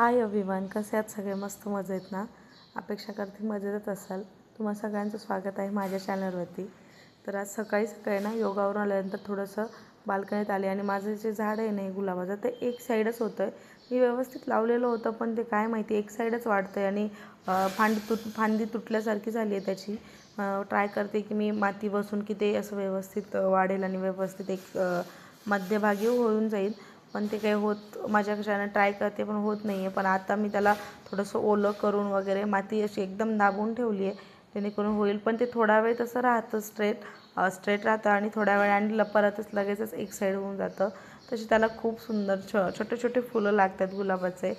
Hi everyone, कसे आहात सगळे? मस्त मजेत ना? अपेक्षा करते मजेतच असाल. तुम्हा सगळ्यांचं स्वागत आहे माझ्या चॅनलवरती. तर आज सकाळी सकाळी ना योगावरून आल्यानंतर थोडंसं बाल्कनीत आले आणि माझं जे झाड आहे ना गुलाबाचं, ते एक साईडच होतं आहे. मी व्यवस्थित लावलेलं होतं, पण ते काय माहिती एक साईडच वाढतं आहे आणि फांदी तुटल्यासारखी झाली आहे त्याची. ट्राय करते की मी माती बसून की ते असं व्यवस्थित वाढेल आणि व्यवस्थित एक मध्यभागी होऊन जाईल. पण ते काही होत माझ्याकडे ट्राय करते पण होत नाही आहे. पण आता मी त्याला थोडंसं ओलं करून वगैरे माती अशी एकदम दाबून ठेवली आहे जेणेकरून होईल. पण ते थोडा वेळ तसं राहतं, स्ट्रेट राहतं आणि थोड्या वेळाने परतच लगेचच एक साईड होऊन जातं. तशी त्याला खूप सुंदर छोटे छोटे फुलं लागतात गुलाबाचे.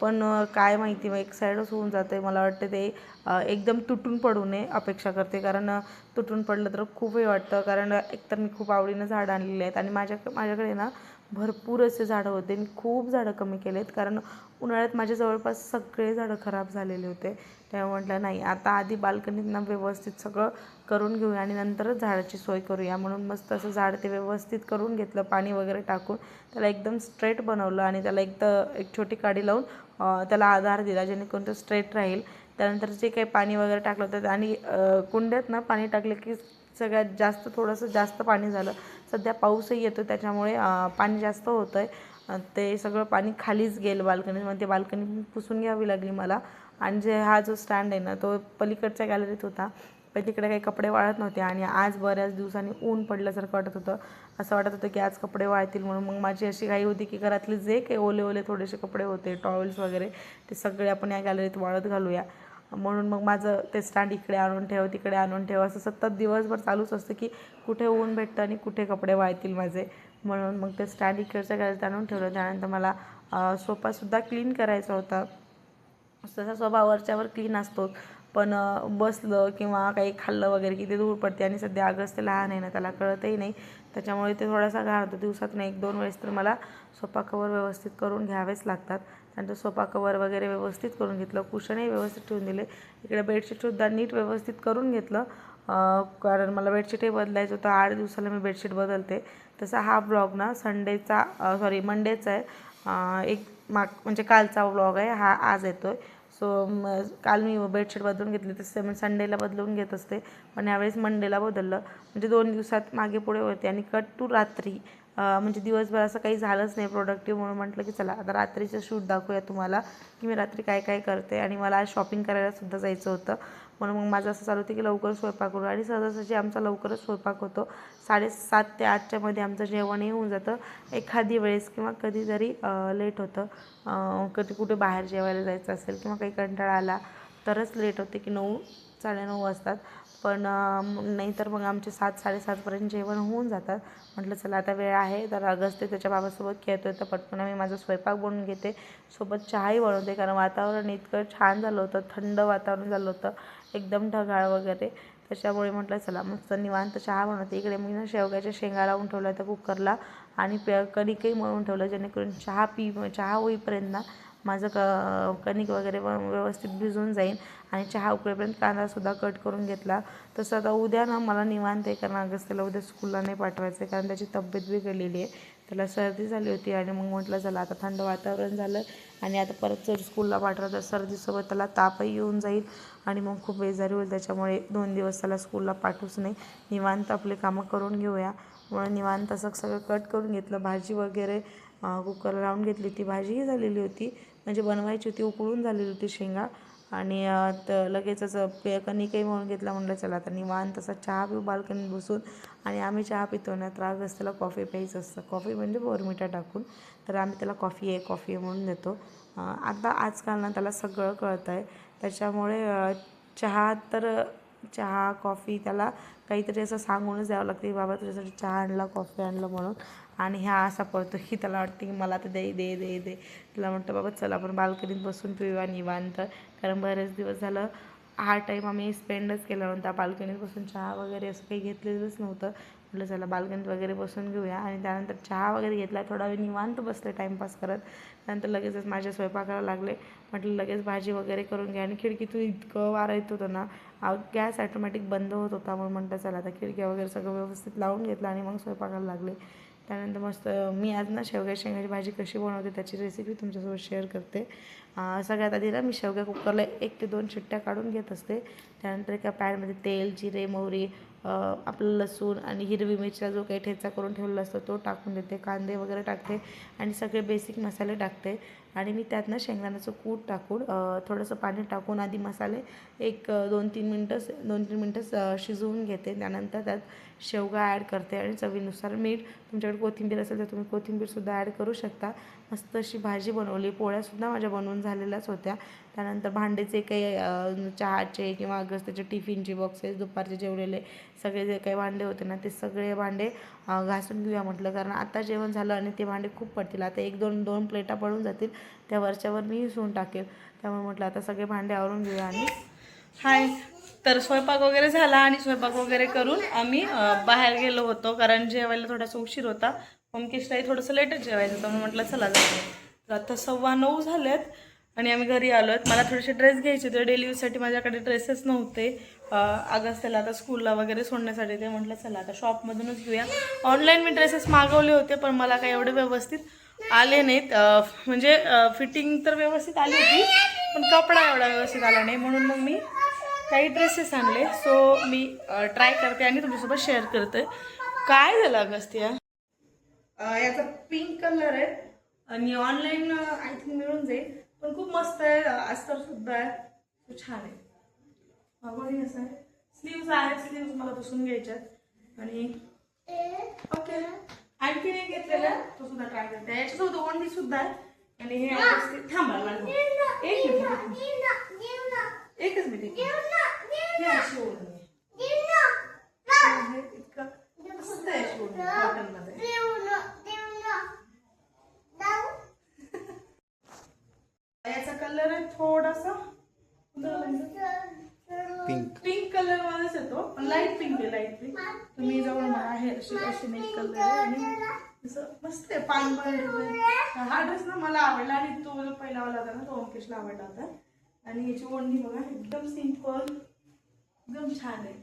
पण काय माहिती मग एक साईडच होऊन जाते. मला वाटतं ते एकदम तुटून पडू नये अपेक्षा करते, कारण तुटून पडलं तर खूप हे वाटतं. कारण एकतर मी खूप आवडीनं झाडं आणलेली आहेत आणि माझ्याकडे ना भरपूर असे झाडं होते. मी खूप झाडं कमी केलेत, कारण उन्हाळ्यात माझे जवळपास सगळे झाडं खराब झालेले होते. तेव्हा म्हटलं नाही, आता आधी बाल्कनीतनं व्यवस्थित सगळं करून घेऊया आणि नंतरच झाडाची सोय करूया. म्हणून मस्त असं झाड ते व्यवस्थित करून घेतलं, पाणी वगैरे टाकून त्याला एकदम स्ट्रेट बनवलं आणि त्याला एक छोटी काडी लावून त्याला आधार दिला जेणेकरून तो स्ट्रेट राहील. त्यानंतर जे काही पाणी वगैरे टाकलं होतं आणि कुंड्यात ना पाणी टाकलं की सगळ्यात जास्त थोडंसं जास्त पाणी झालं. सध्या पाऊसही येतो त्याच्यामुळे पाणी जास्त होतं आहे. ते सगळं पाणी खालीच गेलं बाल्कनीमध्ये. बाल्कनी पुसून घ्यावी लागली मला. आणि हा जो स्टँड आहे ना तो पलीकडच्या गॅलरीत होता. पण तिकडे काही कपडे वाळत नव्हते आणि आज बऱ्याच दिवसांनी ऊन पडल्यासारखं वाटत होतं. असं वाटत होतं की आज कपडे वाळतील म्हणून. मग माझी अशी घाई होती की घरातले जे काही ओले ओले थोडेसे कपडे होते, टॉवेल्स वगैरे, ते सगळे आपण या गॅलरीत वाळत घालूया. म्हणून मग माझं ते स्टँड इकडे आणून ठेव तिकडे आणून ठेव असं सतत दिवसभर चालूच असतं की कुठे ऊन भेटतं आणि कुठे कपडे वाळतील माझे. म्हणून मग ते स्टँड इकडच्या गॅलरीत आणून ठेवलं. त्यानंतर मला सोफासुद्धा क्लीन करायचा होता. तसा सोफा वरच्यावर क्लीन असतोच, पण बसलं किंवा काही खाल्लं वगैरे की ते धूळ पडते आणि सध्या अगस्त लहान आहे ना, त्याला कळतही नाही. त्याच्यामुळे ते थोडासा घाण होतो. दिवसातून 1-2 वेळेस तर मला सोफा कवर व्यवस्थित करून घ्यावेच लागतात. त्यानंतर सोफा कवर वगैरे व्यवस्थित करून घेतलं, कुशनही व्यवस्थित ठेवून दिले. इकडे बेडशीटसुद्धा नीट व्यवस्थित करून घेतलं, कारण मला बेडशीटही बदलायचं होतं. 8 दिवसाला मी बेडशीट बदलते. तसा हा ब्लॉग ना मंडेचा आहे. म्हणजे कालचा व्लॉग आहे हा, आज येतो आहे. सो काल मी बेडशीट बदलून घेतली, तसे मी संडेला बदलून घेत असते, पण यावेळेस मंडेला बदललं. म्हणजे 2 दिवसात मागे पुढे होते. आणि कट टू रात्री, म्हणजे दिवसभर असं काही झालंच नाही प्रोडक्टिव्ह. म्हणून म्हटलं की चला आता रात्रीचं शूट दाखवूया तुम्हाला की मी रात्री काय काय करते. आणि मला आज शॉपिंग करायलासुद्धा जायचं होतं. म्हणून मग माझं असं चालू होतं की लवकर स्वयंपाक करू. आणि सहजासहजी आमचा लवकरच स्वयंपाक होतो. 7:30 ते 8च्या मध्ये आमचं जेवणही होऊन जातं. एखादी वेळेस किंवा कधीतरी लेट होतं. कधी कुठे बाहेर जेवायला जायचं असेल किंवा काही कंटाळा आला तरच लेट होते की 9-9:30 वाजतात. पण नाही तर मग आमचे 7-7:30पर्यंत जेवण होऊन जातात. म्हटलं चला आता वेळ आहे तर अगस्त्य त्याच्या बाबासोबत खेळतो आहे, तर पटकन मी माझा स्वयंपाक बनवून घेते, सोबत चहाही बनवते. कारण वातावरण इतकं छान झालं होतं, थंड वातावरण झालं होतं, एकदम ढगाळ वगैरे. त्याच्यामुळे म्हटलं चला मस्त निवांत चहा बनवते. इकडे मी ना शेवग्याच्या शेंगा लावून ठेवल्या होत्या कुकरला आणि कणिकही मळून ठेवलं, जेणेकरून चहा होईपर्यंत ना माझं कणिक वगैरे व्यवस्थित भिजून जाईल. आणि चहा उकळेपर्यंत कांदासुद्धा कट करून घेतला. तसं आता उद्या ना मला निवांत आहे, कारण अगस्त्यला उद्या स्कूलला नाही पाठवायचं आहे, कारण त्याची तब्येत बिघडलेली आहे. त्याला सर्दी झाली होती आणि मग म्हटलं चला आता थंड वातावरण झालं आणि आता परत जर स्कूलला पाठवलं तर सर्दीसोबत त्याला तापही येऊन जाईल आणि मग खूप बेजारी होईल. त्याच्यामुळे 2 दिवस त्याला स्कूलला पाठवूच नाही, निवांत आपले कामं करून घेऊया. म्हणून निवांत असं सगळं कट करून घेतलं. भाजी वगैरे कुकरला लावून घेतली. ती भाजीही झालेली होती, म्हणजे बनवायची होती, उकळून झालेली होती शेंगा. आणि लगेचच कणिकही मळून घेतला. म्हटलं चला आता निवांत असा चहा पिऊ बाल्कनीत बसून. आणि आम्ही चहा पितो ना तर अगस्त्यला कॉफी प्यायचं असतं, कॉफी म्हणजे बोरमिटा टाकून. तर आम्ही त्याला कॉफी आहे म्हणून देतो. आता आजकाल ना त्याला सगळं कळतं आहे, त्याच्यामुळे चहा कॉफी त्याला काहीतरी असं सांगूनच द्यावं लागतं की बाबा तुझ्यासाठी चहा आणला, कॉफी आणलं म्हणून. आणि ह्या असा पळतो की त्याला वाटतं की मला तर दे दे दे दे. त्याला म्हटलं बाबा चला आपण बाल्कनीत बसून पिऊया निवांत, कारण बरेच दिवस झालं हा टाईम आम्ही स्पेंडच केला नव्हता बाल्कनीत बसून. चहा वगैरे असं काही घेतलेलंच नव्हतं. म्हटलं चला बाल्कनीत वगैरे बसून घेऊया. आणि त्यानंतर चहा वगैरे घेतला, थोडा वेळ निवांत बसले टाईमपास करत. त्यानंतर लगेचच माझ्या स्वयंपाकाला लागले. म्हटलं लगेच भाजी वगैरे करून घ्या. आणि खिडकीतून इतकं वारा येत होतं ना, गॅस ऑटोमॅटिक बंद होत होता. म्हणून म्हटलं चला आता खिडक्या वगैरे सगळं व्यवस्थित लावून घेतलं आणि मग स्वयंपाकाला लागले. त्यानंतर मस्त मी आज ना शेवग्याच्या शेंगाची भाजी कशी बनवते त्याची रेसिपी तुमच्यासोबत शेअर करते. सगळ्यात आधी ना मी शेवग्या कुकरला 1 ते 2 शिट्ट्या काढून घेत असते. त्यानंतर एका पॅनमध्ये तेल, जिरे, मोहरी, आपलं लसूण आणि हिरवी मिरचीचा जो काही ठेचा करून ठेवलेला असतो तो टाकून देते. कांदे वगैरे टाकते आणि सगळे बेसिक मसाले टाकते आणि मी त्यात ना शेंगदाण्याचं कूट टाकून थोडंसं पाणी टाकून आधी मसाले एक 2-3 मिनटं शिजवून घेते. त्यानंतर त्यात शेवगा ॲड करते आणि चवीनुसार मीठ. तुमच्याकडे कोथिंबीर असेल तर तुम्ही कोथिंबीरसुद्धा ॲड करू शकता. मस्त अशी भाजी बनवली. पोळ्यासुद्धा माझ्या बनवून झालेल्याच होत्या. त्यानंतर भांडेचे काही चहाचे किंवा अगस्त्याचे टिफिनचे बॉक्सेस, दुपारचे जेवलेले सगळे जे काही भांडे होते ना ते सगळे भांडे घासून घेऊया म्हटलं, कारण आता जेवण झालं आणि ते भांडे खूप पडतील. आता 1-2 प्लेटा पडून जातील, त्या वरच्यावर मी धुवून टाकेल. त्यामुळे म्हटलं आता सगळे भांडे आवरून घेऊया. आणि हाय, तर स्वयंपाक वगैरे झाला आणि स्वयंपाक वगैरे करून आम्ही बाहेर गेलो होतो, कारण जेवायला थोडासा उशीर होता. ओमकेशलाही थोडंसं लेटच जेवायचं होतं म्हणून म्हटलं चला जाऊ. तर आता 9:15 झालेत आणि आम्ही घरी आलो आहेत. मला थोडेसे ड्रेस घ्यायचे होते डेली यूजसाठी. माझ्याकडे ड्रेसेस नव्हते अगस्त्याला आता स्कूलला वगैरे सोडण्यासाठी. ते म्हटलं चला आता शॉपमधूनच घेऊया. ऑनलाईन मी ड्रेसेस मागवले होते पण मला काही एवढे व्यवस्थित आले नाहीत. म्हणजे फिटिंग तर व्यवस्थित आली होती पण कपडा एवढा व्यवस्थित आला नाही, म्हणून मग मी काही ड्रेसेस आणले. सो मी ट्राय करते आणि तुमच्यासोबत शेअर करते. काय झालं अगस्त्या? याचा पिंक कलर आहे आणि ऑनलाईन आय थिंक मिळून जाईल, पण खूप मस्त आहे. अस्तर सुद्धा आहे, खूप छान आहे. बघी असं आहे. स्लीव्ज आहेत, स्लीव्ज मला पुसून घ्यायच्यात. आणि ओके, आणखी एक घेतलेला तो सुद्धा ट्राय करते. याच्यासोबत ओढणी सुद्धा आहे. आणि हे थांबा एकच मिनिट. हे अशी ओढणी इतकं मस्त आहे अशी ओढणी कॉटन मध्ये. याचा कलर आहे थोडासा पिंक कलर मध्येच येतो, पण लाईट पिंक आहे. लाईट पिंक तुम्ही जवळ मला आहे अशी नाही कलर आहे आणि असं मस्त आहे. पानबळ हा ड्रेस ना मला आवडला आणि तो जो पहिला वाला होता ना तो ओमकेशला आवडला होता. आणि याची ओढणी बघा एकदम सिंपल, एकदम छान आहे.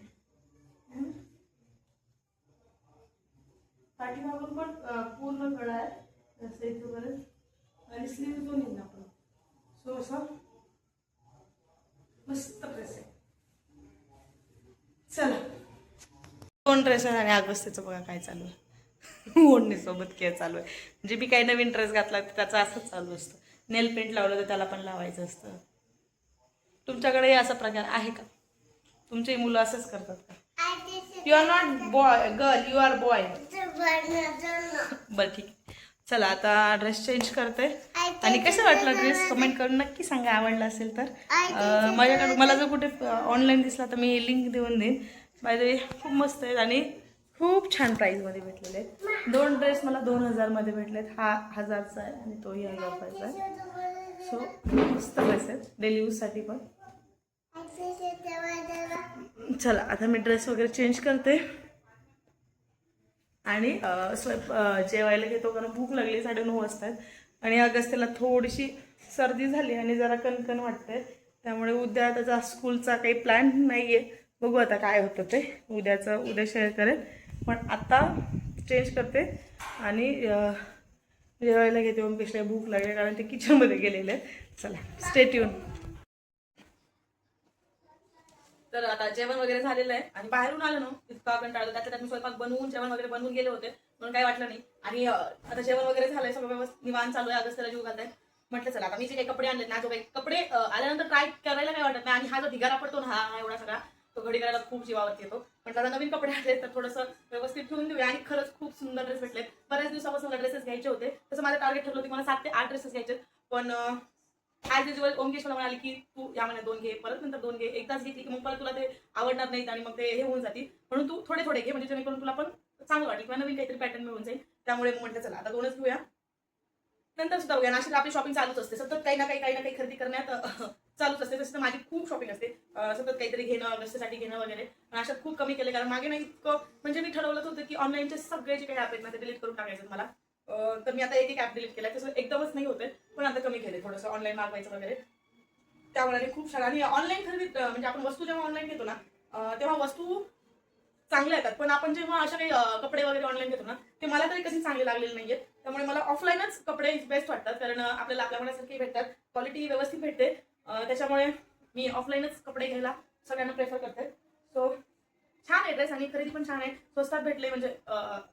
पाठीमागून पण पूर्ण गळा आहे असं इथं बरं आणि स्लीव्ह दोन्ही ना आपण. सो असं मस्त ड्रेस आहे. चला 2 ड्रेस आणि अगस्त्याचं बघा काय चालू आहे. ओढणीसोबत काय चालू आहे. म्हणजे मी काही नवीन ड्रेस घातला त्याचं असंच चालू असतं. नेल पेंट लावलं तर त्याला पण लावायचं असतं. तुमच्याकडे असा प्रकार आहे का? तुमची मुलं असंच करतात का? You are not boy girl, you are boy. बरं ठीक आहे. चला आता ड्रेस चेंज करते. आणि कसं वाटलं ड्रेस कमेंट करून नक्की सांगा, आवडला असेल तर. माझ्याकडे मला जर कुठे ऑनलाईन दिसला तर मी लिंक देऊन देईन. बाय द वे खूप मस्त आहेत आणि खूप छान प्राईजमध्ये भेटलेले आहेत. 2 ड्रेस मला 2000 मध्ये भेटलेत. हा 1000चा आहे आणि तोही 1000 रुपयाचा आहे. सो मस्त ड्रेस आहेत डेली यूजसाठी पण. चला आता मी ड्रेस वगैरे चेंज करते आणि जेवायला घेतो, कारण भूक लागली. 9:30 वाजतात आणि अगस्त्याला थोडीशी सर्दी झाली आणि जरा कणकण वाटते. त्यामुळे उद्या त्याचा स्कूलचा काही प्लॅन नाही आहे. बघू आता काय होतं ते. उद्या शेअर करेल. पण आता चेंज करते आणि जेवायला घेते. ओमकेशला भूक लागली कारण ते किचनमध्ये गेलेले आहेत. चला स्टे ट्यून. तर आता जेवण वगैरे झालेलं आहे आणि बाहेरून आलं ना इतका कंटाळा. त्यात मी स्वयंपाक बनवून जेवण वगैरे बनवून गेले होते म्हणून काही वाटलं नाही. आणि आता जेवण वगैरे झालंय, सगळं व्यवस्थित निवांत चालू आहे. अगस्त्याला जीव घालताय. म्हटलं चला आता मी जे काही कपडे आणले ना, जो काही कपडे आल्यानंतर ट्राय करायला काय वाटत नाही. आणि हा जो ढिगारा पडतो ना हा एवढा सगळा, तो घडी करायला खूप जीवावरती येतो. म्हटलं आता नवीन कपडे आणले तर थोडंसं व्यवस्थित ठेवून देऊया. आणि खरंच खूप सुंदर ड्रेस भेटले. बऱ्याच दिवसापासून मला ड्रेसेस घ्यायचे होते. तसं माझं टार्गेट ठरलं होतं मला 7 ते 8 ड्रेसेस घ्यायचे. पण ॲज युजल ओमकेश मला म्हणाले की तू या महिन्यात 2 घे, परत नंतर 2 घे. एकदाच घेतली की मग परत तुला ते आवडणार नाहीत आणि मग ते हे होऊन जातील. म्हणून तू थोडे थोडे घे, म्हणजे जेणेकरून तुला पण चांगलं वाटेल किंवा नवीन काहीतरी पॅटर्न मिळून जाईल. त्यामुळे म्हटलं चला आता 2च घेऊया, नंतर सुद्धा बघूया. नाशिक आपली शॉपिंग चालूच असते. सतत काही ना काही खरेदी करण्यात चालूच असते. तसं माझी खूप शॉपिंग असते. सतत काहीतरी घेणं, अगस्त्यासाठी घेणं वगैरे. पण अशात खूप कमी केले, कारण मागे नाही इतकं म्हणजे मी ठरवलं होतं की ऑनलाईनचे सगळे जे काही ॲप आहेत ना ते डिलीट करून टाकायचं मला. तर मी आता एक ॲप डिलीट केला. तसं एकदमच नाही होते, पण आता कमी केले थोडंसं ऑनलाईन मागवायचं वगैरे. त्यामुळे खूप छान. आणि ऑनलाईन खरेदी म्हणजे आपण वस्तू जेव्हा ऑनलाईन घेतो ना तेव्हा वस्तू चांगले येतात, पण आपण जेव्हा अशा काही कपडे वगैरे ऑनलाईन घेतो ना, ते मला तरी कधी चांगले लागलेले नाहीयेत. त्यामुळे मला ऑफलाईनच कपडे बेस्ट वाटतात, कारण आपल्याला आपल्या मनासारखे भेटतात, क्वालिटी व्यवस्थित भेटते. त्याच्यामुळे मी ऑफलाईनच कपडे घ्यायला सगळ्यांना प्रेफर करते. सो छान आहे ड्रेस आणि खरेदी पण छान आहे. स्वस्तात भेटले, म्हणजे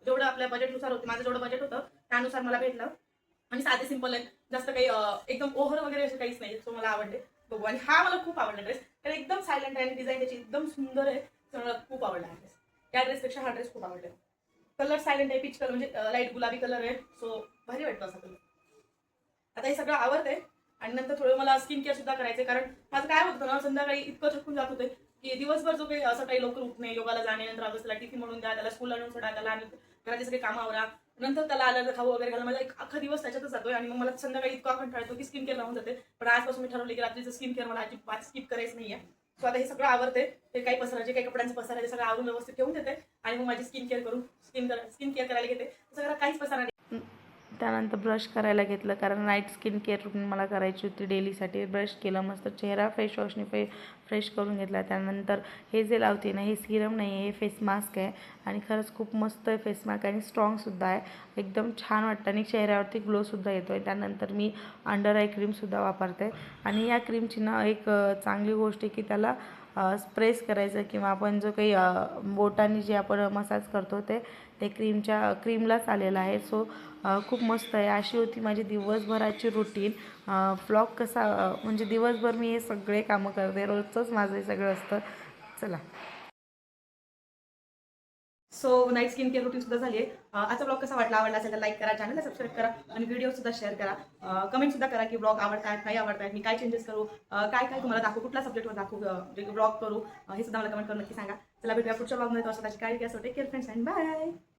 जेवढं आपल्या बजेटनुसार होते, माझं जेवढं बजेट होतं त्यानुसार मला भेटलं. आणि साधे सिंपल आहेत, जास्त काही एकदम ओव्हर वगैरे असं काहीच नाही. सो मला आवडले बघू. आणि हा मला खूप आवडला ड्रेस, कारण एकदम सायलेंट आहे आणि डिझाईन त्याची एकदम सुंदर आहे. तर मला खूप आवडला हा ड्रेस. त्या ड्रेसपेक्षा हा ड्रेस खूप आवडला. कलर सायलेंट आहे, पीच कलर म्हणजे लाईट गुलाबी कलर आहे. सो भारी वाटतो असा कलर. आता हे सगळं आवडतंय आणि नंतर थोडं मला स्किन केअर सुद्धा करायचंय, कारण माझं काय होतं ना, संध्याकाळी इतकं थकून जात होते की दिवसभर जो काही असं काही लवकर उठणे, योगाला जाणे, नंतर अभ्यासाला टिफिन म्हणून द्या, त्याला स्कूल आणून सोडा, त्याला आणि घराचे सगळे कामं आवरा, नंतर त्याला आलं खाऊ वगैरे घाला, माझा एक अख्खा दिवस त्याच्यातच जातोय. आणि मग मला संध्याकाळी इतका कंटाळा येतो की स्किन केअर राहून जाते. पण आजपासून मी ठरवले की रात्रीचं स्किन केअर मला अजिबात स्किप करायचं नाहीये. सो आता हे सगळं आवडते, ते काही पसरा, जे काही कपड्यांचं पसार आहे ते सगळं आवरून व्यवस्थित ठेवून देते आणि मग माझी स्किन केअर करून स्किन केअर करायला घेते. सगळं काहीच पसारा नाही. त्यानंतर ब्रश करायला घेतलं, कारण नाईट स्किन केअर रुटीन मला करायची होती डेलीसाठी. ब्रश केलं, मस्त चेहरा फेस वॉशने फ्रेश करून घेतला. त्यानंतर हे जे लावते ना, हे सिरम नाही आहे, हे फेस मास्क आहे आणि खरंच खूप मस्त आहे फेस मास्क आणि स्ट्रॉंगसुद्धा आहे. एकदम छान वाटतं आणि चेहऱ्यावरती ग्लोसुद्धा येतो आहे. त्यानंतर मी अंडर आय क्रीमसुद्धा वापरते आणि या क्रीमची ना एक चांगली गोष्ट आहे की त्याला प्रेस करायचं, किंवा आपण जो काही बोटांनी जे आपण मसाज करतो ते क्रीमलाच आलेलं आहे. सो खूप मस्त आहे. अशी होती माझी दिवसभराची रुटीन. व्लॉग कसा म्हणजे दिवसभर मी हे सगळे कामं करते, रोजचंच माझं हे सगळं असतं. चला. So night skin care routine सुद्धा झाली आहे. आजचा ब्लॉग कसा वाटला, आवडला असेल तर लाईक करा, चॅनलला सबस्क्राईब करा आणि व्हिडिओ सुद्धा शेअर करा. कमेंट सुद्धा करा की ब्लॉग आवडतात नाही आवडतात, मी काय चेंजेस करू, काय काय तुम्हाला दाखवू, कुठल्या सब्जेक्टवर दाखवू, ब्लॉग करू, हे सुद्धा मला कमेंट करून नक्की सांगा. चला भेटूया पुढच्या ब्लॉगमध्ये. तो स्वतःची काळजी घ्या. So take care friends and bye.